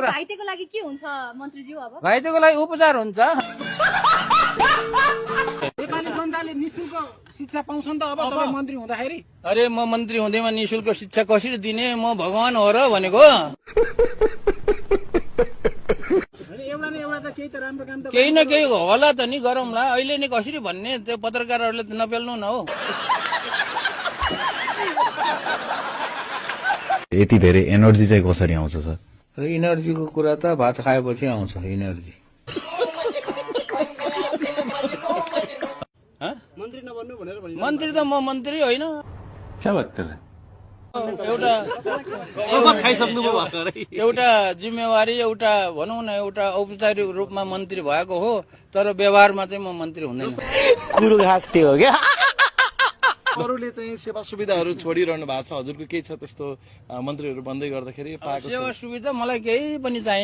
घाइतेको लागि के हुन्छ मन्त्रीज्यू? अब घाइतेको लागि उपचार हुन्छ। नेपाली जनताले निशुल्क शिक्षा पाउँछ नि त अब तपाईँ मन्त्री हुँदाखेरि? अरे म मन्त्री हुँदैमा निशुल्क शिक्षा कसरी दिने? म भगवान हो र भनेको। एउटा न एउटा त केही त राम्रो काम त केही न केही होला त नि, गरौँला। अहिले नै कसरी भन्ने, त्यो पत्रकारहरूले त नपेल्नु न हो। यति धेरै एनर्जी चाहिँ कसरी आउँछ सर? र इनर्जीको कुरा त भात खाएपछि आउँछ इनर्जी। मन्त्री नबन्नु भनेर भनिन्छ। मन्त्री त म मन्त्री होइन। क्या बात कर रहे? एउटा जिम्मेवारी, एउटा भनौँ न, एउटा औपचारिक रूपमा मन्त्री भएको हो, तर व्यवहारमा चाहिँ म मन्त्री हुँदैन। कुरो घाँस त्यो हो क्या। अरूले चाहिँ सेवा सुविधाहरू छोडिरहनु भएको छ, हजुरको केही छ त्यस्तो मन्त्रीहरू बन्दै गर्दाखेरि पाएको? सेवा सुविधा मलाई केही पनि चाहिएन।